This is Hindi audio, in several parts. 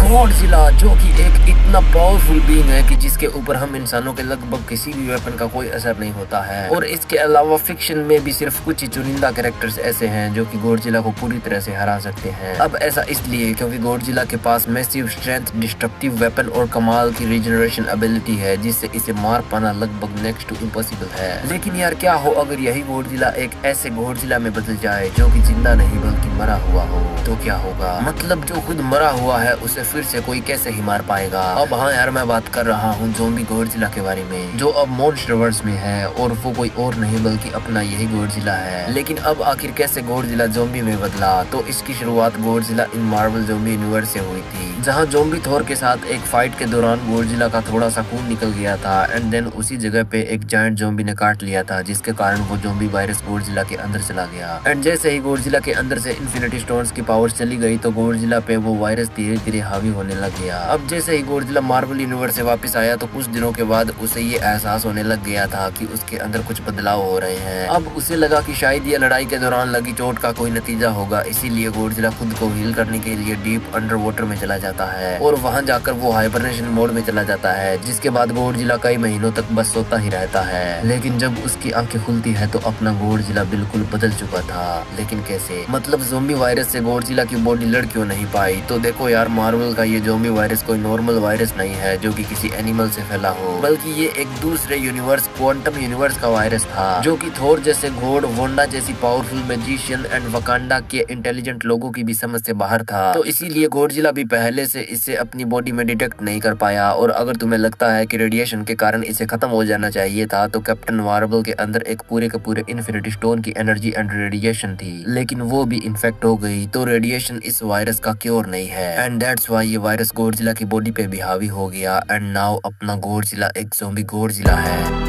गॉडजिला, जो कि एक इतना पावरफुल बीइंग है कि जिसके ऊपर हम इंसानों के लगभग किसी भी वेपन का कोई असर नहीं होता है। और इसके अलावा फिक्शन में भी सिर्फ कुछ ही चुनिंदा कैरेक्टर्स ऐसे हैं जो कि गॉडजिला को पूरी तरह से हरा सकते हैं। अब ऐसा इसलिए क्योंकि गॉडजिला के पास मैसिव स्ट्रेंथ, डिस्ट्रक्टिव वेपन और कमाल की रीजनरेशन एबिलिटी है, जिससे इसे मार पाना लगभग नेक्स्ट टू इम्पॉसिबल है। लेकिन यार क्या हो अगर यही गॉडजिला एक ऐसे गॉडजिला में बदल जाए जो कि जिंदा नहीं बल्कि मरा हुआ हो, तो क्या होगा? मतलब जो खुद मरा हुआ है उसे फिर से कोई कैसे ही मार पाएगा। अब हाँ यार, मैं बात कर रहा हूँ ज़ॉम्बी गॉडजिला के बारे में, जो अब मॉन्स्टरवर्स में है और वो कोई और नहीं बल्कि अपना यही गॉडजिला है। लेकिन अब आखिर कैसे गॉडजिला ज़ॉम्बी में बदला? तो इसकी शुरुआत गॉडजिला इन मार्वल ज़ॉम्बी यूनिवर्स से हुई थी, जहाँ ज़ॉम्बी थोर के साथ एक फाइट के दौरान गॉडजिला का थोड़ा सा खून निकल गया था एंड देन उसी जगह पे एक जायंट ज़ॉम्बी ने काट लिया था, जिसके कारण वो ज़ॉम्बी वायरस गॉडजिला के अंदर चला गया। एंड जैसे ही गॉडजिला के अंदर से इन्फिनिटी स्टोन्स की पावर चली गई तो गॉडजिला पे वो वायरस धीरे धीरे हावी होने लग गया। अब जैसे ही गॉडजिला मार्वल यूनिवर्स से वापस आया तो कुछ दिनों के बाद उसे ये एहसास होने लग गया था कि उसके अंदर कुछ बदलाव हो रहे हैं। अब उसे लगा कि शायद ये लड़ाई के दौरान लगी चोट का कोई नतीजा होगा, इसीलिए गॉडजिला खुद को हील करने के लिए डीप अंडर वाटर में चला जाता है और वहां जाकर वो हाइबरनेशन मोड में चला जाता है, जिसके बाद गॉडजिला कई महीनों तक बस सोता ही रहता है। लेकिन जब उसकी आंखें खुलती है तो अपना गॉडजिला बिल्कुल बदल चुका था। लेकिन कैसे? मतलब ज़ॉम्बी वायरस से गॉडजिला की बॉडी लड़ क्यों नहीं पाई? तो देखो यार, मार्वल का ये ज़ॉम्बी वायरस कोई नॉर्मल वायरस नहीं है जो कि किसी एनिमल से फैला हो, बल्कि ये एक दूसरे यूनिवर्स, क्वांटम यूनिवर्स का वायरस था, जो कि थोर जैसे गॉड, वांडा जैसी पावरफुल मैजिशियन एंड वकांडा के इंटेलिजेंट लोगों की भी समझ से बाहर था। तो इसीलिए गॉडजिला भी पहले से इसे अपनी बॉडी में डिटेक्ट नहीं कर पाया। और अगर तुम्हें लगता है कि रेडिएशन के कारण इसे खत्म हो जाना चाहिए था, तो कैप्टन मार्वल के अंदर एक पूरे के पूरे इन्फिनिटी स्टोन की एनर्जी एंड रेडिएशन थी, लेकिन वो भी इन्फेक्ट हो गई। तो रेडिएशन इस वायरस का क्योर नहीं है एंड दैट्स व्हाई ये वायरस गॉडजिला की बॉडी पे भी हावी हो गया एंड नाउ अपना गॉडजिला एक ज़ॉम्बी गॉडजिला है।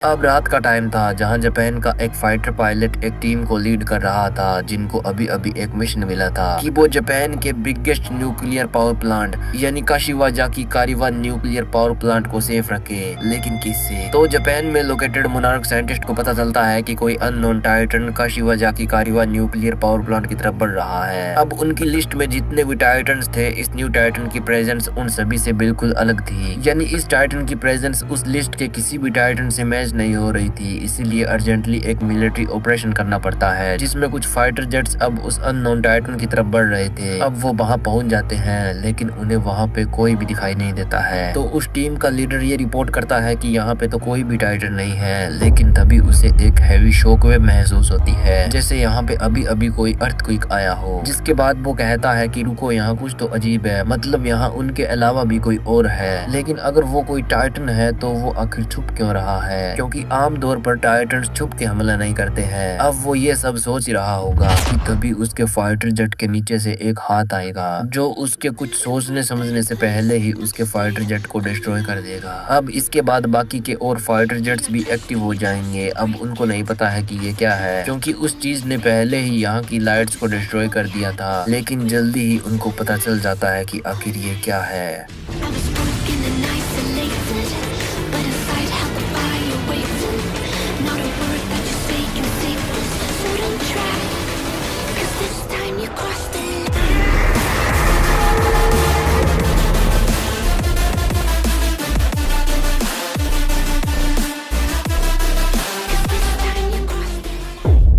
अब रात का टाइम था, जहां जापान का एक फाइटर पायलट एक टीम को लीड कर रहा था, जिनको अभी अभी एक मिशन मिला था कि वो जापान के बिगेस्ट न्यूक्लियर पावर प्लांट यानी काशिवाजाकी कारिवा न्यूक्लियर पावर प्लांट को सेफ रखे। लेकिन किससे? तो जापान में लोकेटेड मोनार्क साइंटिस्ट को पता चलता है कि कोई unknown titan Kashiwazaki Kariwa nuclear power plant की तरफ बढ़ रहा है। अब उनकी लिस्ट में जितने भी टाइटन्स थे, इस न्यू टाइटन की प्रेजेंस उन सभी से बिल्कुल अलग थी, यानी इस टाइटन की प्रेजेंस उस लिस्ट के किसी भी टाइटन से मैच नहीं हो रही थी। इसीलिए अर्जेंटली एक मिलिट्री ऑपरेशन करना पड़ता है, जिसमें कुछ फाइटर जेट्स अब उस अननोन टाइटन की तरफ बढ़ रहे थे। अब वो वहां पहुंच जाते हैं, लेकिन उन्हें वहां पे कोई भी दिखाई नहीं देता है। तो उस टीम का लीडर ये रिपोर्ट करता है कि यहाँ पे तो कोई भी टाइटन नहीं है। लेकिन तभी उसे एक हैवी शॉकवेव महसूस होती है, जैसे यहाँ पे अभी अभी कोई अर्थक्वेक आया हो। जिसके बाद वो कहता है कि रुको, यहाँ कुछ तो अजीब है, मतलब यहाँ उनके अलावा भी कोई और है। लेकिन अगर वो कोई टाइटन है तो वो आखिर छुप क्यों रहा है? क्योंकि आमतौर पर टाइटन्स छुप के हमला नहीं करते हैं। अब वो ये सब सोच रहा होगा कि तभी उसके फाइटर जेट के नीचे से एक हाथ आएगा, जो उसके कुछ सोचने समझने से पहले ही उसके फाइटर जेट को डिस्ट्रॉय कर देगा। अब इसके बाद बाकी के और फाइटर जेट्स भी एक्टिव हो जाएंगे। अब उनको नहीं पता है कि ये क्या है, क्योंकि उस चीज ने पहले ही यहाँ की लाइट्स को डिस्ट्रॉय कर दिया था। लेकिन जल्दी ही उनको पता चल जाता है कि आखिर ये क्या है।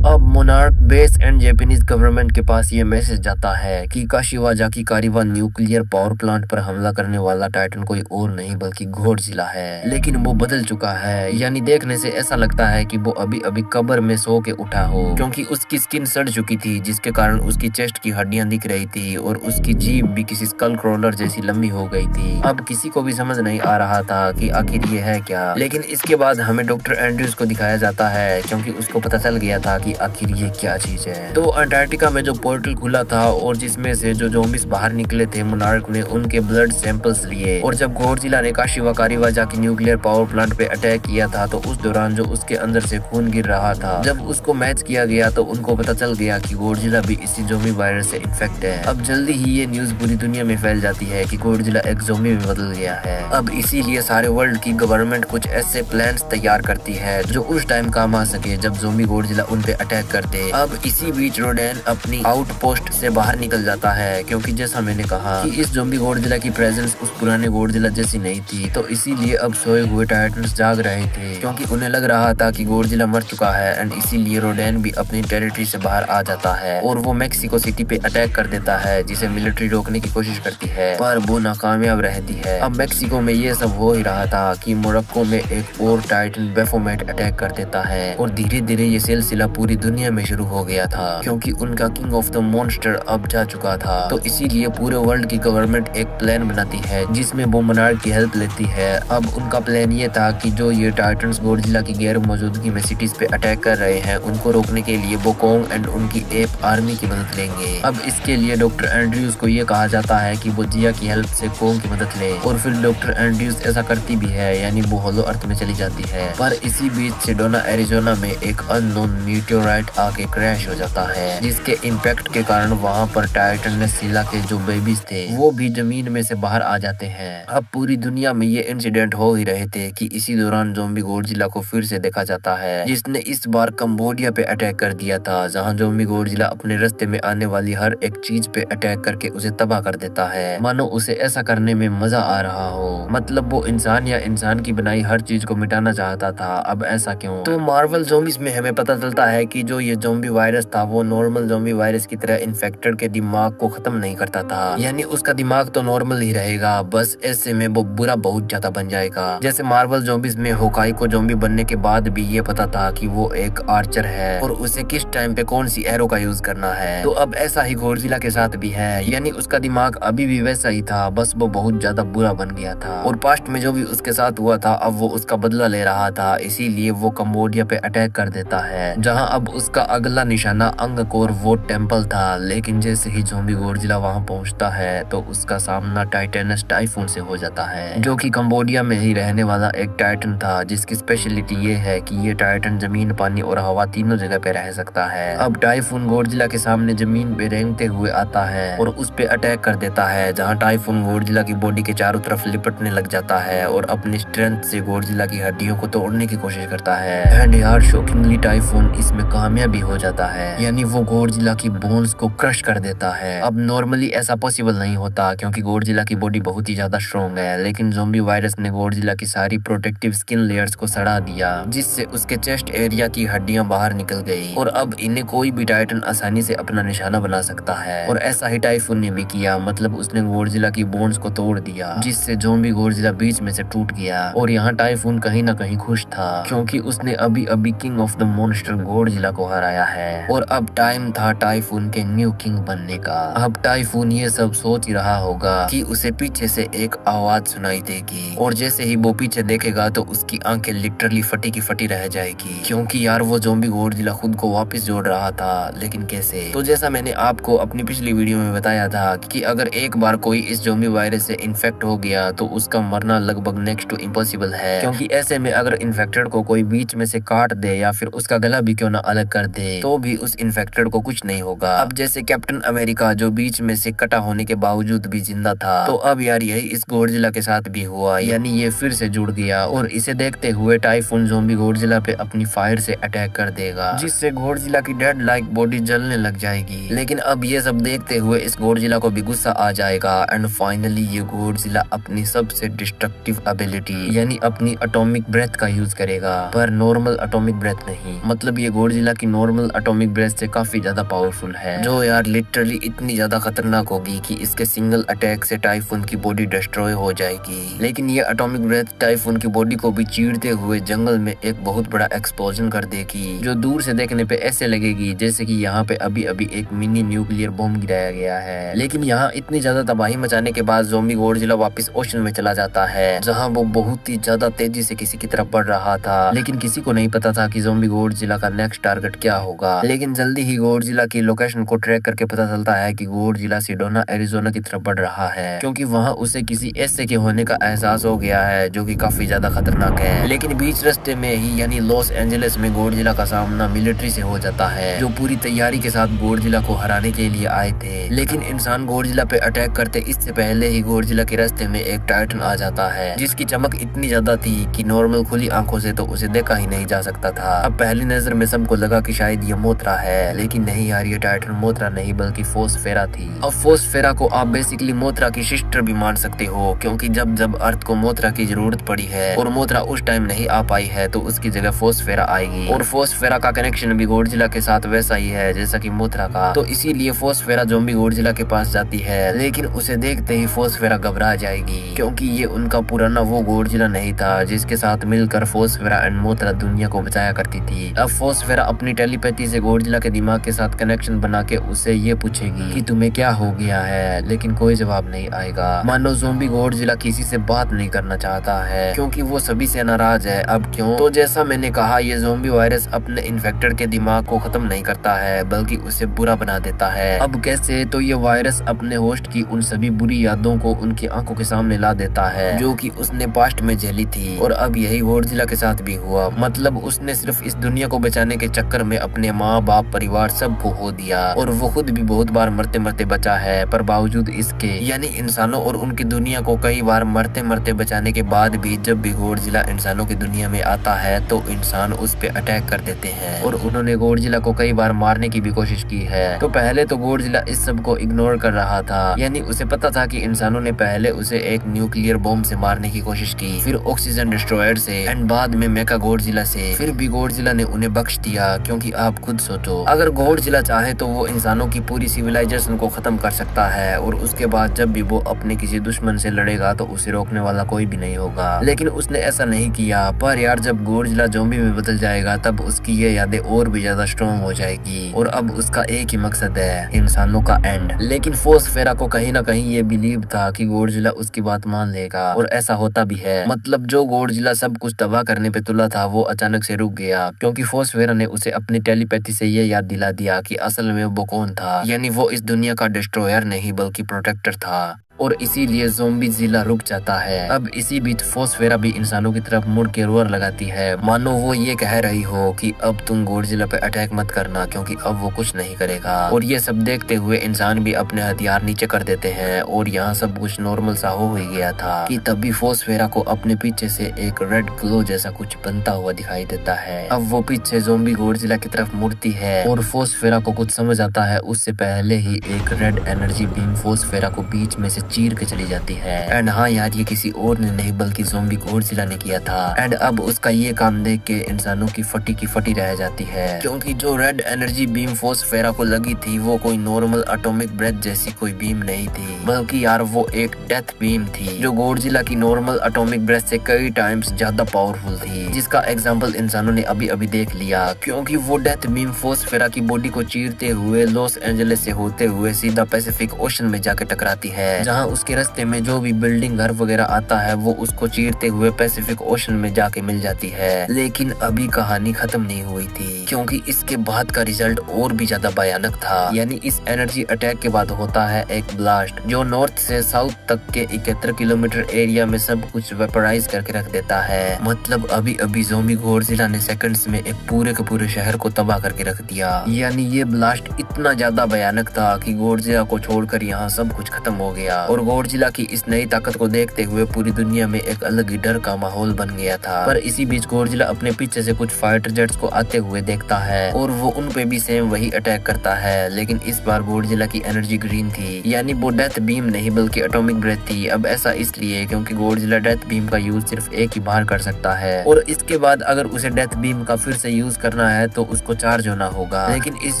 अब monarch base and Japanese government के पास ये मैसेज जाता है कि काशिवाजाकी कारिवा न्यूक्लियर पावर प्लांट पर हमला करने वाला टाइटन कोई और नहीं बल्कि गॉडजिला है। लेकिन वो बदल चुका है, यानी देखने से ऐसा लगता है कि वो अभी अभी कब्र में सो के उठा हो, क्योंकि उसकी स्किन सड़ चुकी थी, जिसके कारण उसकी चेस्ट की हड्डियां दिख रही थी और उसकी जीभ भी किसी स्कल क्रॉलर जैसी लंबी हो गई थी। अब किसी को भी समझ नहीं आ रहा था कि आखिर ये है क्या। लेकिन इसके बाद हमें डॉक्टर एंड्रयूज को दिखाया जाता है, क्योंकि उसको पता चल गया था कि आखिर ये क्या क्या चीज है। तो अंटार्कटिका में जो पोर्टल खुला था और जिसमें से जो ज़ॉम्बीज बाहर निकले थे, मोनार्क ने उनके ब्लड सैंपल्स लिए और जब गॉडजिला ने काशिवा कारिवा जाके न्यूक्लियर पावर प्लांट पे अटैक किया था तो उस दौरान जो उसके अंदर से खून गिर रहा था, जब उसको मैच किया गया तो उनको पता चल गया कि गॉडजिला भी इसी ज़ॉम्बी वायरस से इन्फेक्ट है। अब जल्दी ही ये न्यूज पूरी दुनिया में फैल जाती है कि गॉडजिला एक ज़ॉम्बी में बदल गया है। अब इसीलिए सारे वर्ल्ड की गवर्नमेंट कुछ ऐसे प्लान्स तैयार करती है जो उस टाइम काम आ सके जब ज़ॉम्बी गॉडजिला उन पे अटैक करते। अब इसी बीच रोडेन अपनी आउटपोस्ट से बाहर निकल जाता है, क्योंकि जैसा मैंने कहा कि इस ज़ॉम्बी गॉडजिला की प्रेजेंस उस पुराने गॉडजिला जैसी नहीं थी, तो इसीलिए अब सोए हुए टाइटन्स जाग रहे थे क्योंकि उन्हें लग रहा था कि गॉडजिला मर चुका है। एंड इसीलिए रोडेन भी अपनी टेरिटरी से बाहर आ जाता है और वो मेक्सिको सिटी पे अटैक कर देता है, जिसे मिलिट्री रोकने की कोशिश करती है पर वो नाकामयाब रहती है। अब मेक्सिको में ये सब हो ही रहा था कि मोरक्को में एक और टाइटन बेफोमेट अटैक कर देता है और धीरे धीरे ये सिलसिला पूरी दुनिया में शुरू हो गया था क्योंकि उनका किंग ऑफ द मॉन्स्टर अब जा चुका था। तो इसीलिए पूरे वर्ल्ड की गवर्नमेंट एक प्लान बनाती है जिसमें वो मोनार्क की हेल्प लेती है। अब उनका प्लान ये था कि जो ये टाइटन्स गॉडजिला की गैर मौजूदगी में सिटीज पे अटैक कर रहे हैं उनको रोकने के लिए वो कोंग एंड उनकी एप आर्मी की मदद लेंगे। अब इसके लिए डॉक्टर एंड्रयूज को ये कहा जाता है कि वो जिया की हेल्प से कोंग की मदद ले और फिर डॉक्टर एंड्रयूज ऐसा करती भी है, यानी वो होलो अर्थ में चली जाती है। पर इसी बीच सेडोना एरिजोना में एक अननोन मीटियोराइट आके क्रैश हो जाता है, जिसके इम्पैक्ट के कारण वहाँ पर टाइटन सिला के जो बेबीज थे वो भी जमीन में से बाहर आ जाते हैं। अब पूरी दुनिया में ये इंसिडेंट हो ही रहे थे कि इसी दौरान ज़ॉम्बी गॉडजिला को फिर से देखा जाता है, जिसने इस बार कंबोडिया पे अटैक कर दिया था, जहाँ ज़ॉम्बी गॉडजिला अपने रास्ते में आने वाली हर एक चीज पे अटैक करके उसे तबाह कर देता है, मानो उसे ऐसा करने में मजा आ रहा हो। मतलब वो इंसान या इंसान की बनाई हर चीज को मिटाना चाहता था। अब ऐसा क्यों? तो मार्वल ज़ॉम्बीज में हमें पता चलता है कि जो ये ज़ॉम्बी वायरस था वो नॉर्मल ज़ॉम्बी वायरस की तरह इन्फेक्टेड के दिमाग को खत्म नहीं करता था, यानी उसका दिमाग तो नॉर्मल ही रहेगा, बस ऐसे में वो बुरा बहुत ज्यादा बन जाएगा। जैसे मार्वल ज़ॉम्बीज में होकाई को ज़ॉम्बी बनने के बाद भी ये पता था कि वो एक आर्चर है और उसे किस टाइम पे कौन सी एरो का यूज करना है। तो अब ऐसा ही गॉडजिला के साथ भी है, यानी उसका दिमाग अभी भी वैसा ही था, बस वो बहुत ज्यादा बुरा बन गया था और पास्ट में जो भी उसके साथ हुआ था अब वो उसका बदला ले रहा था। इसीलिए वो कंबोडिया पे अटैक कर देता है, जहां अब उसका अगला निशाना अंगकोर वो टेम्पल था। लेकिन जैसे ही ज़ॉम्बी गॉडजिला वहां पहुंचता है तो उसका सामना टाइटेनस टाइफून से हो जाता है, जो कि कंबोडिया में ही रहने वाला एक टाइटन था, जिसकी स्पेशलिटी ये है कि ये टाइटन जमीन, पानी और हवा तीनों जगह पे रह सकता है। अब टाइफून गॉडजिला के सामने जमीन पे रेंगते हुए आता है और उस पे अटैक कर देता है, जहां टाइफून गॉडजिला की बॉडी के चारों तरफ लिपटने लग जाता है और अपनी स्ट्रेंथ से गॉडजिला की हड्डियों को तोड़ने की कोशिश करता है। एंड यार शॉकिंगली टाइफून इसमें कामयाब भी हो जाता है, यानी वो गॉडजिला की बोन्स को क्रश कर देता है। अब नॉर्मली ऐसा पॉसिबल नहीं होता क्योंकि गॉडजिला की बॉडी बहुत ही ज्यादा स्ट्रॉन्ग है, लेकिन ज़ॉम्बी वायरस ने गॉडजिला की सारी प्रोटेक्टिव स्किन लेयर्स को सड़ा दिया, जिससे उसके चेस्ट एरिया की हड्डियां बाहर निकल गई और अब इन्हें कोई भी टाइटन आसानी से अपना निशाना बना सकता है। और ऐसा ही टाइफून ने भी किया, मतलब उसने गॉडजिला की बोन्स को तोड़ दिया, जिससे ज़ॉम्बी गॉडजिला बीच में से टूट गया। और यहाँ टाइफून कहीं ना कहीं खुश था क्योंकि उसने अभी अभी king of the monster Godzilla को हराया है और अब टाइम था टाइफून के न्यू किंग बनने का। अब टाइफून ये सब सोच ही रहा होगा कि उसे पीछे से एक आवाज सुनाई देगी और जैसे ही वो पीछे देखेगा तो उसकी आंखें लिटरली फटी की फटी रह जाएगी, क्योंकि यार वो ज़ॉम्बी गॉडजिला खुद को वापस जोड़ रहा था, लेकिन कैसे? तो जैसा मैंने आपको अपनी पिछली वीडियो में बताया था कि अगर एक बार कोई इस ज़ॉम्बी वायरस से इन्फेक्ट हो गया तो उसका मरना लगभग नेक्स्ट टू इम्पॉसिबल है, क्योंकि ऐसे में अगर इन्फेक्टेड को कोई बीच में से काट दे या फिर उसका गला भी क्यों ना अलग कर दे तो भी उस इन्फेक्टेड को कुछ नहीं होगा। अब जैसे कैप्टन अमेरिका जो बीच में से कटा होने के बावजूद भी जिंदा था, तो अब यार यही इस गॉडजिला के साथ भी हुआ, यानी ये फिर से जुड़ गया और इसे देखते हुए टाइफून ज़ॉम्बी गॉडजिला पे अपनी फायर से अटैक कर देगा, जिससे गॉडजिला की डेड लाइक बॉडी जलने लग जाएगी। लेकिन अब ये सब देखते हुए इस गॉडजिला को भी गुस्सा आ जाएगा एंड फाइनली ये गॉडजिला अपनी सबसे डिस्ट्रक्टिव एबिलिटी यानी अपनी एटॉमिक ब्रेथ का यूज करेगा, पर नॉर्मल एटॉमिक ब्रेथ नहीं। मतलब ये गॉडजिला की नॉर्मल एटॉमिक ब्रेथ से काफी ज्यादा पावरफुल है, जो यार लिटरली इतनी ज्यादा खतरनाक होगी कि इसके सिंगल अटैक से टाइफून की बॉडी डिस्ट्रॉय हो जाएगी। लेकिन ये एटॉमिक ब्रेथ टाइफून की बॉडी को भी चीरते हुए जंगल में एक बहुत बड़ा एक्सप्लोजन कर देगी, जो दूर से देखने पे ऐसे लगेगी जैसे कि यहाँ पे अभी अभी एक मिनी न्यूक्लियर बॉम्ब गिराया गया है। लेकिन यहाँ इतनी ज्यादा तबाही मचाने के बाद ज़ॉम्बी गॉडजिला वापस ओशन में चला जाता है, जहाँ वो बहुत ही ज्यादा तेजी से किसी की तरफ बढ़ रहा था। लेकिन किसी को नहीं पता था कि ज़ॉम्बी गॉडजिला का नेक्स्ट टारगेट क्या होगा। होगा। लेकिन जल्दी ही गॉडजिला की लोकेशन को ट्रैक करके पता चलता है कि गॉडजिला सेडोना एरिजोना की तरफ बढ़ रहा है, क्योंकि वहाँ उसे किसी ऐसे के होने का एहसास हो गया है जो कि काफी ज्यादा खतरनाक है। लेकिन बीच रास्ते में ही यानी लॉस एंजलिस में गॉडजिला का सामना मिलिट्री से हो जाता है, जो पूरी तैयारी के साथ गॉडजिला को हराने के लिए आए थे। लेकिन इंसान गॉडजिला पे अटैक करते इससे पहले ही गॉडजिला के रास्ते में एक टाइटन आ जाता है, जिसकी चमक इतनी ज्यादा थी कि नॉर्मल खुली आंखों से तो उसे देखा ही नहीं जा सकता था। अब पहली नजर में सबको लगा कि शायद ये मोथरा है, लेकिन नहीं यार, ये टाइटन मोथरा नहीं बल्कि फोसफेरा थी। अब फोसफेरा को आप बेसिकली मोथरा की सिस्टर भी मान सकते हो, क्योंकि जब जब अर्थ को मोथरा की जरूरत पड़ी है और मोथरा उस टाइम नहीं आ पाई है तो उसकी जगह फोसफेरा आएगी। और फोसफेरा का कनेक्शन भी गॉडजिला के साथ वैसा ही है जैसा कि मोथरा का, तो इसीलिए फोसफेरा ज़ॉम्बी गॉडजिला के पास जाती है। लेकिन उसे देखते ही फोसफेरा घबरा जाएगी, क्योंकि ये उनका पुराना वो गॉडजिला नहीं था जिसके साथ मिलकर फोसफेरा एंड मोथरा दुनिया को बचाया करती थी। अब फोसफेरा अपनी टेलीपैथी से गॉडजिला के दिमाग के साथ कनेक्शन बना के उसे ये पूछेगी कि तुम्हें क्या हो गया है, लेकिन कोई जवाब नहीं आएगा। मानो ज़ॉम्बी गॉडजिला किसी से बात नहीं करना चाहता है, क्योंकि वो सभी से नाराज है। अब क्यों? तो जैसा मैंने कहा, ये ज़ॉम्बी वायरस अपने इन्फेक्टेड के दिमाग को खत्म नहीं करता है बल्कि उसे बुरा बना देता है। अब कैसे? तो ये वायरस अपने होस्ट की उन सभी बुरी यादों को उनकी आंखों के सामने ला देता है जो कि उसने पास्ट में झेली थी। और अब यही गॉडजिला के साथ भी हुआ। मतलब उसने सिर्फ इस दुनिया को बचाने के चक्कर में अपने माँ बाप परिवार सबको खो दिया, और वो खुद भी बहुत बार मरते मरते बचा है। पर बावजूद इसके यानी इंसानों और उनकी दुनिया को कई बार मरते मरते बचाने के बाद भी जब भी गॉडजिला इंसानों की दुनिया में आता है तो इंसान उस पे अटैक कर देते हैं। और उन्होंने गॉडजिला को कई बार मारने की भी कोशिश की है। तो पहले तो गॉडजिला इस सब को इग्नोर कर रहा था, यानी उसे पता था कि इंसानों ने पहले उसे एक न्यूक्लियर बॉम्ब से मारने की कोशिश की, फिर ऑक्सीजन डिस्ट्रॉयर से एंड बाद में मेका गॉडजिला से। फिर भी गॉडजिला ने उन्हें बख्श दिया, क्योंकि आप खुद सोचो, अगर गॉडजिला चाहे तो वो इंसानों की पूरी सिविलाइजेशन को खत्म कर सकता है, और उसके बाद जब भी वो अपने किसी दुश्मन से लड़ेगा तो उसे रोकने वाला कोई भी नहीं होगा। लेकिन उसने ऐसा नहीं किया। पर यार, जब गॉडजिला ज़ॉम्बी में बदल जाएगा तब उसकी ये यादें और भी ज्यादा स्ट्रॉन्ग हो जाएगी, और अब उसका एक ही मकसद है, इंसानों का एंड। लेकिन फोसफेरा को कहीं ना कहीं ये बिलीव था कि गॉडजिला उसकी बात मान लेगा, और ऐसा होता भी है। मतलब जो गॉडजिला सब कुछ तबाह करने पे तुला था वो अचानक से रुक गया, क्योंकि फोसफेरा ने उसे अपनी टेलीपैथी से ये याद दिला दिया कि असल में वो कौन था। यानी वो इस दुनिया का डिस्ट्रॉयर नहीं बल्कि प्रोटेक्टर था, और इसीलिए ज़ॉम्बी जिला रुक जाता है। अब इसी बीच फोसफेरा भी इंसानों की तरफ मुड़ के रोर लगाती है, मानो वो ये कह रही हो कि अब तुम गॉडजिला पे अटैक मत करना, क्योंकि अब वो कुछ नहीं करेगा। और ये सब देखते हुए इंसान भी अपने हथियार नीचे कर देते हैं, और यहाँ सब कुछ नॉर्मल सा हो ही गया था कि तभी फोसफेरा को अपने पीछे से एक रेड ग्लो जैसा कुछ बनता हुआ दिखाई देता है। अब वो पीछे ज़ॉम्बी गॉडजिला की तरफ मुड़ती है, और फोसफेरा को कुछ समझ आता है उससे पहले ही एक रेड एनर्जी बीम फोसफेरा को बीच में से चीर के चली जाती है। एंड हाँ यार, ये किसी और ने नहीं बल्कि ज़ॉम्बी गॉडजिला ने किया था। एंड अब उसका ये काम देख के इंसानों की फटी रह जाती है, क्योंकि जो रेड एनर्जी बीम फोसफेरा को लगी थी वो कोई नॉर्मल एटॉमिक ब्रेथ जैसी कोई बीम नहीं थी, बल्कि यार वो एक डेथ बीम थी, जो गॉडजिला की नॉर्मल एटॉमिक ब्रेथ से कई टाइम्स ज्यादा पावरफुल थी, जिसका एग्जाम्पल इंसानों ने अभी अभी देख लिया। क्योंकि वो डेथ बीम फोसफेरा की बॉडी को चीरते हुए लॉस एंजलिस से होते हुए सीधा पैसिफिक ओशन में जाके टकराती है, जहाँ उसके रास्ते में जो भी बिल्डिंग घर वगैरह आता है वो उसको चीरते हुए पैसिफिक ओशन में जाके मिल जाती है। लेकिन अभी कहानी खत्म नहीं हुई थी, क्योंकि इसके बाद का रिजल्ट और भी ज्यादा भयानक था। यानी इस एनर्जी अटैक के बाद होता है एक ब्लास्ट, जो नॉर्थ से साउथ तक के 71 किलोमीटर एरिया में सब कुछ वेपराइज करके रख देता है। मतलब अभी अभी ज़ॉम्बी गॉडजिला ने सेकंड्स में एक पूरे के पूरे शहर को तबाह करके रख दिया। यानी ये ब्लास्ट इतना ज्यादा भयानक था कि गॉडजिला को छोड़कर यहाँ सब कुछ खत्म हो गया, और गॉडजिला की इस नई ताकत को देखते हुए पूरी दुनिया में एक अलग ही डर का माहौल बन गया था। पर इसी बीच गॉडजिला अपने पीछे से कुछ फाइटर जेट्स को आते हुए देखता है, और वो उन पे भी सेम वही अटैक करता है। लेकिन इस बार गॉडजिला की एनर्जी ग्रीन थी, यानी वो डेथ बीम नहीं बल्कि एटॉमिक ब्रेथ थी। अब ऐसा इसलिए क्योंकि गॉडजिला डेथ बीम का यूज सिर्फ एक ही बार कर सकता है, और इसके बाद अगर उसे डेथ बीम का फिर से यूज करना है तो उसको चार्ज होना होगा। लेकिन इस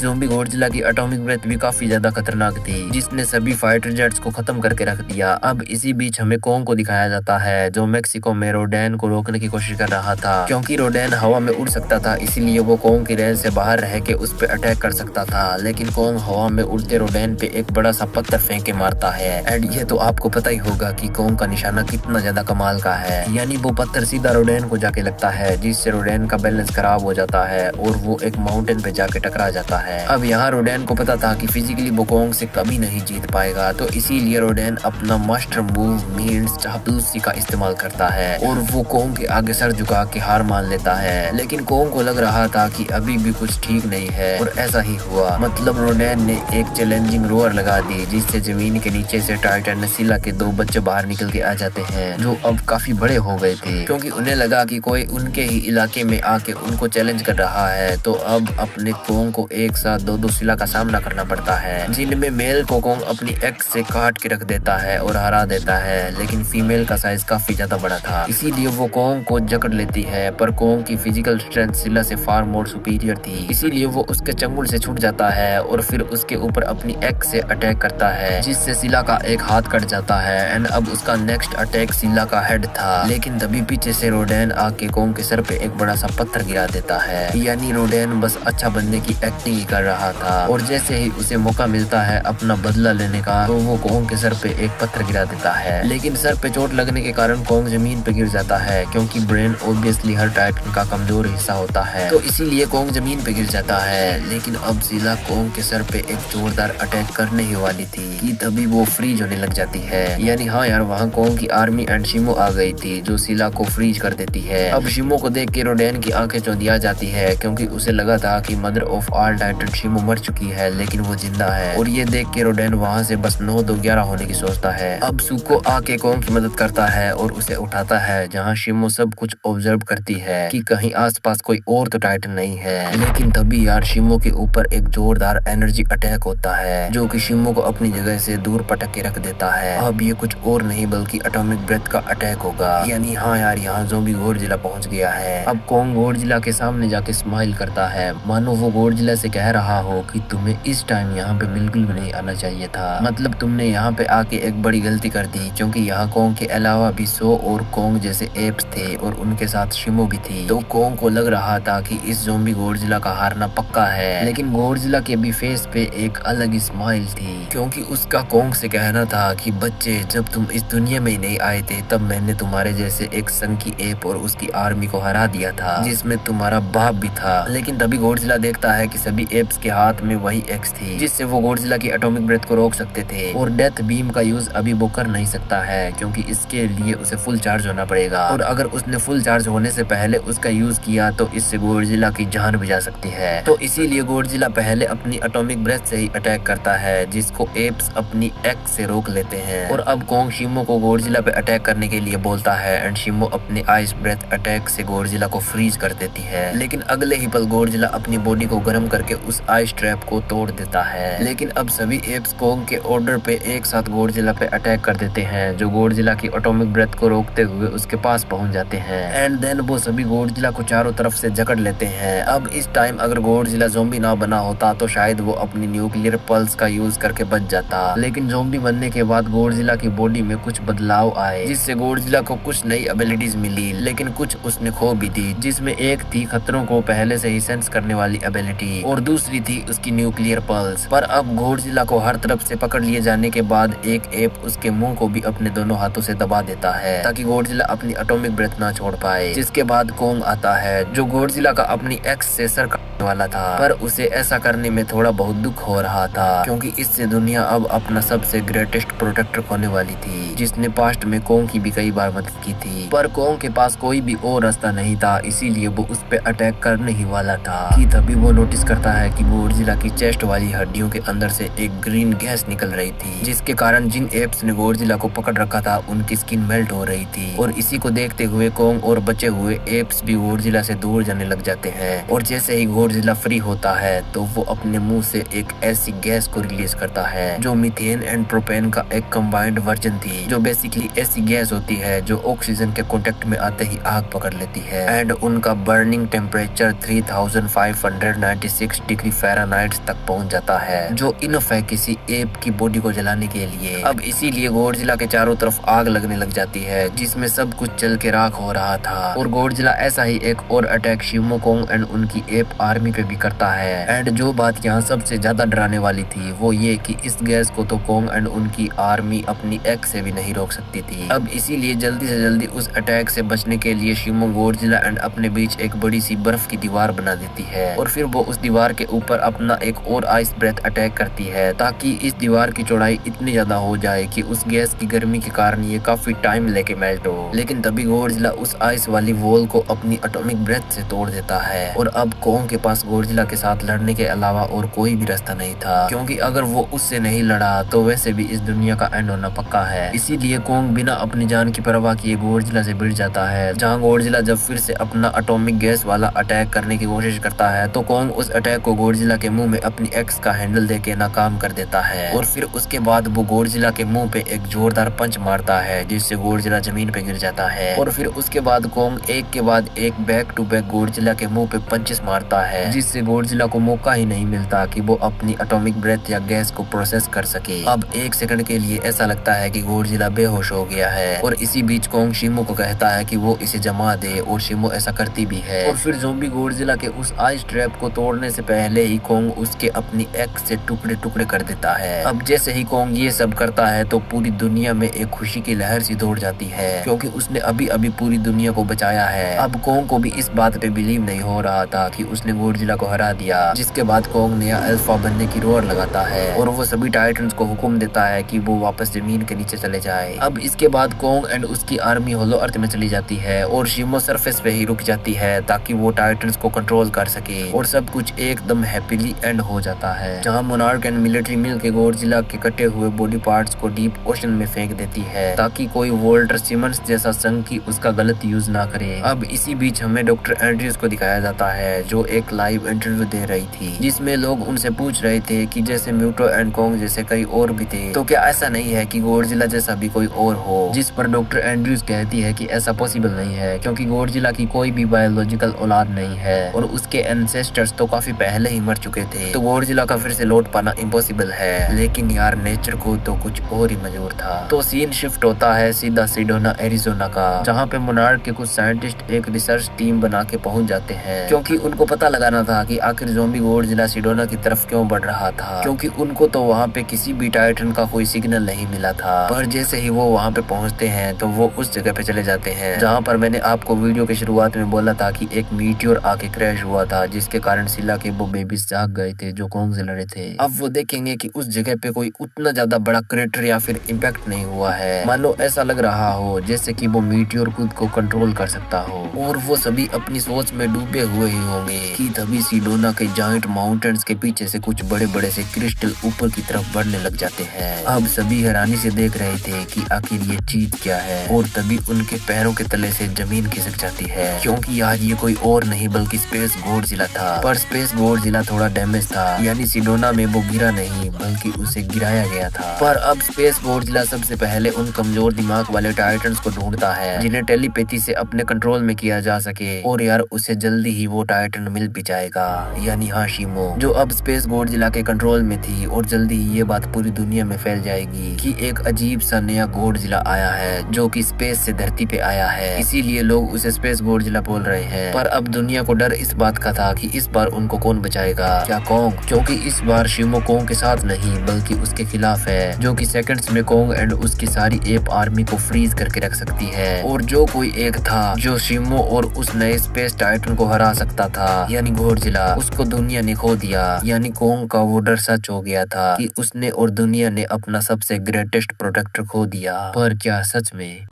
ज़ॉम्बी गॉडजिला की एटॉमिक ब्रेथ भी काफी ज्यादा खतरनाक थी, जिसने सभी फाइटर जेट्स को खत्म कर के रख दिया। अब इसी बीच हमें कोंग को दिखाया जाता है जो मेक्सिको में रोडेन को रोकने की कोशिश कर रहा था, क्योंकि रोडेन हवा में उड़ सकता था, इसीलिए वो कोंग की रेंज से बाहर रह के उस पे अटैक कर सकता था। लेकिन कोंग हवा में उड़ते रोडेन पे एक बड़ा सा पत्थर फेंक के मारता है। एंड ये तो आपको पता ही होगा कि कोंग का निशाना कितना ज्यादा कमाल का है, यानी वो पत्थर सीधा रोडेन को जाके लगता है, जिससे रोडेन का बैलेंस खराब हो जाता है और वो एक माउंटेन पे जाके टकरा जाता है। अब यहाँ रोडेन को पता था कि फिजिकली वो कोंग से कभी नहीं जीत पाएगा, तो इसीलिए रोडेन अपना मास्टर मूव मीन्स चापलूसी का इस्तेमाल करता है और वो कोंग के आगे सर झुका के हार मान लेता है। लेकिन कोंग को लग रहा था कि अभी भी कुछ ठीक नहीं है और ऐसा ही हुआ। मतलब रोडेन ने एक चैलेंजिंग रोअर लगा दी, जिससे जमीन के नीचे से टाइटन नसीला के 2 बच्चे बाहर निकल के आ जाते हैं, जो अब काफी बड़े हो गए थे, क्योंकि उन्हें लगा कि कोई उनके ही इलाके में आके उनको चैलेंज कर रहा है। तो अब अपने कोंग को एक साथ 2 सिला का सामना करना पड़ता है, जिनमें मेल को कोंग अपनी एक्स से काट के रख देता है और हरा देता है। लेकिन फीमेल का साइज काफी ज्यादा बड़ा था, इसीलिए वो कोंग को जकड़ लेती है, पर कोंग की फिजिकल स्ट्रेंथ सिला से फार मोर सुपीरियर थी, इसीलिए वो उसके चंगुल से छूट जाता है और फिर उसके ऊपर अपनी एक्स से अटैक करता है, जिससे सिला का एक हाथ कट जाता है। एंड अब उसका नेक्स्ट अटैक सिला का हेड था, लेकिन तभी पीछे से रोडेन आके कोंग के सर पे एक बड़ा सा पत्थर गिरा देता है। यानी रोडेन बस अच्छा बनने की एक्टिंग ही कर रहा था और जैसे ही उसे मौका मिलता है अपना बदला लेने का, तो वो कोंग के सर पे एक पत्थर गिरा देता है। लेकिन सर पे चोट लगने के कारण कोंग जमीन पे गिर जाता है, क्योंकि ब्रेन ऑब्वियसली हर टाइटन का कमजोर हिस्सा होता है, तो इसीलिए कोंग जमीन पे गिर जाता है। लेकिन अब सिला कोंग के सर पे एक जोरदार अटैक करने ही वाली थी कि तभी वो फ्रीज होने लग जाती है। यानी हाँ यार, वहाँ कोंग की आर्मी एंड शिमो आ गई थी जो सिला को फ्रीज कर देती है। अब शिमो को देख के रोडेन की आंखें चौंधिया जाती है, क्योंकि उसे लगा था कि मदर ऑफ ऑल टाइटन शिमो मर चुकी है, लेकिन वो जिंदा है। और ये देख के रोडेन वहाँ से बस 9-2-11 होने की सोचता है। अब सुको आके कोंग की मदद करता है और उसे उठाता है, जहाँ शिमो सब कुछ ऑब्जर्व करती है कि कहीं आसपास कोई और तो टाइटन नहीं है। लेकिन तभी यार शिमो के ऊपर एक जोरदार एनर्जी अटैक होता है, जो कि शिमो को अपनी जगह से दूर पटक के रख देता है। अब ये कुछ और नहीं बल्कि एटॉमिक ब्रेथ का अटैक होगा। यानी हाँ यार, यहाँ ज़ॉम्बी गॉडजिला पहुंच गया है। अब कोंग गॉडजिला के सामने जाके स्माइल करता है, मानो वो गॉडजिला से कह रहा हो कि तुम्हें इस टाइम यहाँ पे बिल्कुल भी नहीं आना चाहिए था। मतलब तुमने यहाँ पे आके एक बड़ी गलती कर दी, क्योंकि यहाँ कोंग के अलावा भी 100 और कोंग जैसे एप्स थे और उनके साथ शिमो भी थी। तो कोंग को लग रहा था कि इस ज़ॉम्बी गॉडजिला का हारना पक्का है। लेकिन गॉडजिला के भी फेस पे एक अलग ही स्माइल थी, क्योंकि उसका कोंग से कहना था कि बच्चे, जब तुम इस दुनिया में नहीं आए थे तब मैंने तुम्हारे जैसे एक संकी एप और उसकी आर्मी को हरा दिया था, जिसमें तुम्हारा बाप भी था। लेकिन तभी गॉडजिला देखता है कि सभी एप्स के हाथ में वही एक्स थी, जिससे वो गॉडजिला की एटॉमिक ब्रेथ को रोक सकते थे। और डेथ बीम का यूज अभी वो कर नहीं सकता है, क्योंकि इसके लिए उसे फुल चार्ज होना पड़ेगा, और अगर उसने फुल चार्ज होने से पहले उसका यूज किया तो इससे गॉडजिला की जान भी जा सकती है। तो इसीलिए गॉडजिला पहले अपनी एटॉमिक ब्रेथ से ही अटैक करता है, जिसको एप्स अपनी एक्स से रोक लेते हैं। और अब कोंग शिमो को गॉडजिला पे अटैक करने के लिए बोलता है एंड शिमो अपने आइस ब्रेथ अटैक से गॉडजिला को फ्रीज कर देती है। लेकिन अगले ही पल गॉडजिला अपनी बॉडी को गर्म करके उस आइस ट्रैप को तोड़ देता है। लेकिन अब सभी एप्स कोंग के ऑर्डर पे एक साथ गॉडजिला पे अटैक कर देते हैं, जो गॉडजिला की एटॉमिक ब्रेथ को रोकते हुए उसके पास पहुंच जाते हैं। एंड देन वो सभी गॉडजिला को चारों तरफ से जकड़ लेते हैं। अब इस टाइम अगर गॉडजिला ज़ॉम्बी ना बना होता तो शायद वो अपनी न्यूक्लियर पल्स का यूज करके बच जाता। लेकिन ज़ॉम्बी बनने के बाद गॉडजिला की बॉडी में कुछ बदलाव आए, जिससे गॉडजिला को कुछ नई एबिलिटीज मिली, लेकिन कुछ उसने खो भी दी, जिसमें एक थी खतरों को पहले से ही सेंस करने वाली एबिलिटी और दूसरी थी उसकी न्यूक्लियर पल्स। पर अब गॉडजिला को हर तरफ से पकड़ लिए जाने के बाद एक एप उसके मुंह को भी अपने दोनों हाथों से दबा देता है, ताकि गॉडजिला अपनी एटॉमिक ब्रेथ ना छोड़ पाए। जिसके बाद कोंग आता है, जो गॉडजिला का अपनी एक्स से सर काटने वाला था, पर उसे ऐसा करने में थोड़ा बहुत दुख हो रहा था, क्योंकि इससे दुनिया अब अपना सबसे ग्रेटेस्ट प्रोटेक्टर खोने वाली थी, जिसने पास्ट में कोंग की भी कई बार मदद की थी। पर कोंग के पास कोई भी और रास्ता नहीं था, इसीलिए वो उस पे अटैक करने ही वाला था कि तभी वो नोटिस करता है कि गॉडजिला की चेस्ट वाली हड्डियों के अंदर से एक ग्रीन गैस निकल रही थी, जिसके कारण जिन एप्स ने गॉडजिला को पकड़ रखा था उनकी स्किन मेल्ट हो रही थी। और इसी को देखते हुए कोंग और बचे हुए एप्स भी गॉडजिला से दूर जाने लग जाते हैं। और जैसे ही गॉडजिला फ्री होता है तो वो अपने मुंह से एक ऐसी गैस को रिलीज करता है जो मीथेन एंड प्रोपेन का एक कंबाइंड वर्जन थी, जो बेसिकली ऐसी गैस होती है जो ऑक्सीजन के कांटेक्ट में आते ही आग पकड़ लेती है एंड उनका बर्निंग टेम्परेचर 3596 डिग्री फ़ारेनहाइट तक पहुंच जाता है, जो इनफ है किसी एप की बॉडी को जलाने के लिए। चाहिए। अब इसीलिए गॉडजिला के चारों तरफ आग लगने लग जाती है जिसमें सब कुछ चल के राख हो रहा था। और गॉडजिला ऐसा ही एक और अटैक शिमो कोंग एंड उनकी एप आर्मी पे भी करता है। एंड जो बात यहाँ सबसे ज्यादा डराने वाली थी वो ये कि इस गैस को तो कोंग एंड उनकी आर्मी अपनी एक्स से भी नहीं रोक सकती थी। अब इसीलिए जल्दी से जल्दी उस अटैक से बचने के लिए शिमो गॉडजिला एंड अपने बीच एक बड़ी सी बर्फ की दीवार बना देती है और फिर वो उस दीवार के ऊपर अपना एक और आइस ब्रेथ अटैक करती है ताकि इस दीवार की चौड़ाई इतनी ज्यादा हो जाए कि उस गैस की गर्मी के कारण ये काफी टाइम लेके मेल्ट हो। लेकिन तभी गॉडजिला उस आइस वाली वॉल को अपनी एटॉमिक ब्रेथ से तोड़ देता है और अब कोंग के पास गॉडजिला के साथ लड़ने के अलावा और कोई भी रास्ता नहीं था, क्योंकि अगर वो उससे नहीं लड़ा तो वैसे भी इस दुनिया का एंड होना पक्का है। इसीलिए कोंग बिना अपनी जान की परवाह किए गॉडजिला से भिड़ जाता है। जहाँ गॉडजिला जब फिर से अपना एटॉमिक गैस वाला अटैक करने की कोशिश करता है तो कोंग उस अटैक को गॉडजिला के मुंह में अपनी एक्स का हैंडल देके नाकाम कर देता है और फिर उसके बाद वो गॉडजिला के मुंह पे एक जोरदार पंच मारता है जिससे गॉडजिला जमीन पे गिर जाता है। और फिर उसके बाद कोंग एक के बाद एक बैक टू बैक गॉडजिला के मुंह पे पंचेस मारता है जिससे गॉडजिला को मौका ही नहीं मिलता कि वो अपनी एटॉमिक ब्रेथ या गैस को प्रोसेस कर सके। अब एक सेकंड के लिए ऐसा लगता है कि गॉडजिला बेहोश हो गया है और इसी बीच कोंग शिमो को कहता है कि वो इसे जमा दे और शिमो ऐसा करती भी है। और फिर ज़ॉम्बी गॉडजिला के उस आइस ट्रैप को तोड़ने से पहले ही कोंग उसके अपनी एक्स से टुकड़े टुकड़े कर देता है। अब जैसे ही कोंग ये सब करता है तो पूरी दुनिया में एक खुशी की लहर सी दौड़ जाती है क्योंकि उसने अभी अभी पूरी दुनिया को बचाया है। अब कोंग को भी इस बात पे बिलीव नहीं हो रहा था कि उसने गॉडजिला को हरा दिया, जिसके बाद कोंग नया अल्फा बनने की रोर लगाता है और वो सभी टाइटन्स को हुक्म देता है कि वो वापस जमीन के नीचे चले जाए। अब इसके बाद कोंग एंड उसकी आर्मी होलो अर्थ में चली जाती है और शिमो सरफेस पे ही रुक जाती है ताकि वो टाइटन्स को कंट्रोल कर सके और सब कुछ एकदम हैप्पीली एंड हो जाता है, जहां मोनार्क एंड मिलिट्री मिल के गॉडजिला के कटे हुए बॉडी पार्ट्स को डीप ओशन में फेंक देती है ताकि कोई वोल्टर सिमंस जैसा संकी उसका गलत यूज ना करे। अब इसी बीच हमें डॉक्टर एंड्रयूज को दिखाया जाता है जो एक लाइव इंटरव्यू दे रही थी जिसमें लोग उनसे पूछ रहे थे कि जैसे म्यूटो एंड कोंग जैसे कई और भी थे तो क्या ऐसा नहीं है कि गॉडजिला जैसा भी कोई और हो, जिस पर डॉक्टर एंड्रयूज कहती है कि ऐसा पॉसिबल नहीं है क्योंकि गॉडजिला की कोई भी बायोलॉजिकल औलाद नहीं है और उसके एंसेस्टर्स तो काफी पहले ही मर चुके थे, तो गॉडजिला का फिर से लौट पाना इम्पॉसिबल है। लेकिन यार नेचर को तो कुछ और ही मंजूर था। तो सीन शिफ्ट होता है सीधा सिडोना एरिजोना का, जहाँ पे मोनार्क के कुछ साइंटिस्ट एक रिसर्च टीम बना के पहुंच जाते हैं क्योंकि उनको पता लगाना था कि आखिर ज़ॉम्बी गॉडजिला सिडोना की तरफ क्यों बढ़ रहा था, क्योंकि उनको तो वहाँ पे किसी भी टाइटन का कोई सिग्नल नहीं मिला था। पर जैसे ही वो वहाँ पे पहुँचते हैं तो वो उस जगह पे चले जाते हैं जहाँ पर मैंने आपको वीडियो के शुरुआत में बोला था कि एक मीटियोर आके क्रैश हुआ था जिसके कारण सिला के वो बेबीज जाग गए थे जो कोंग से लड़े थे। अब वो देखेंगे कि उस जगह पे कोई उतना ज्यादा बड़ा क्रेटर या फिर इम्पैक्ट नहीं हुआ है, मान लो ऐसा लग रहा हो जैसे कि वो मीटियोर खुद को कंट्रोल कर सकता हो और वो सभी अपनी सोच में डूबे हुए ही होंगे कि तभी सिडोना के जाइंट माउंटेन्स के पीछे से कुछ बड़े बड़े से क्रिस्टल ऊपर की तरफ बढ़ने लग जाते हैं। अब सभी हैरानी से देख रहे थे कि आखिर ये चीज क्या है और तभी उनके पैरों के तले से जमीन खिसक जाती है क्योंकि आज ये कोई और नहीं बल्कि स्पेस गॉडजिला था। पर स्पेस गॉडजिला थोड़ा डैमेज था, यानी सिडोना में वो गिरा नहीं बल्कि उसे गिराया गया था। पर अब स्पेस गॉडजिला सबसे पहले उन कमजोर दिमाग वाले टाइटन्स को ढूंढता है जिन्हें टेलीपैथी से अपने कंट्रोल में किया जा सके और यार उसे जल्दी ही वो टाइटन मिल भी जाएगा, यानी हाँ शिमो, जो अब स्पेस गॉडजिला के कंट्रोल में थी। और जल्दी ही ये बात पूरी दुनिया में फैल जाएगी कि एक अजीब सा नया गॉडजिला आया है जो कि स्पेस से धरती पे आया है, इसीलिए लोग उसे स्पेस गॉडजिला बोल रहे हैं। पर अब दुनिया को डर इस बात का था कि इस बार उनको कौन बचाएगा, क्या कोंग, क्योंकि इस बार शिमो कोंग के साथ नहीं बल्कि उसके खिलाफ है जो कि सेकंड्स में कोंग एंड उसकी सारी एप आर्मी को फ्रीज करके रख सकती है। और जो कोई एक था जो शिमो और उस नए स्पेस टाइटन को हरा सकता था यानी गॉडजिला, उसको दुनिया ने खो दिया। यानी कोंग का वो डर सच हो गया था कि उसने और दुनिया ने अपना सबसे ग्रेटेस्ट प्रोटेक्टर खो दिया। पर क्या सच में?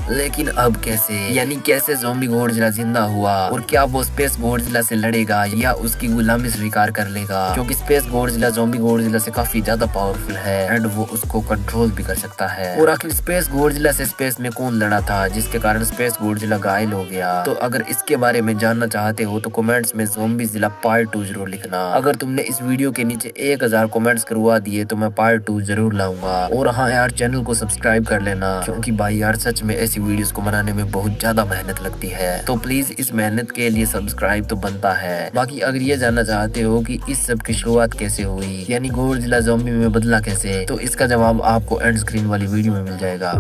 लेकिन अब कैसे, यानी कैसे ज़ॉम्बी गॉडजिला जिंदा हुआ और क्या वो स्पेस गॉडजिला से लड़ेगा या उसकी गुलामी स्वीकार कर लेगा, क्योंकि स्पेस गॉडजिला ज़ॉम्बी गॉडजिला से काफी ज्यादा पावरफुल है एंड वो उसको कंट्रोल भी कर सकता है। और आखिर स्पेस गॉडजिला से स्पेस में कौन लड़ा था जिसके कारण स्पेस गॉडजिला घायल हो गया? तो अगर इसके बारे में जानना चाहते हो तो कमेंट्स में ज़ॉम्बीज़िला पार्ट 2 जरूर लिखना। अगर तुमने इस वीडियो के नीचे 1000 कमेंट्स करवा दिए तो मैं पार्ट 2 जरूर लाऊंगा। और हाँ यार, चैनल को सब्सक्राइब कर लेना, क्योंकि भाई यार सच में ऐसी वीडियोस को बनाने में बहुत ज्यादा मेहनत लगती है, तो प्लीज इस मेहनत के लिए सब्सक्राइब तो बनता है। बाकी अगर ये जानना चाहते हो कि इस सब की शुरुआत कैसे हुई, यानी गॉडजिला ज़ॉम्बी में बदला कैसे, तो इसका जवाब आपको एंड स्क्रीन वाली वीडियो में मिल जाएगा।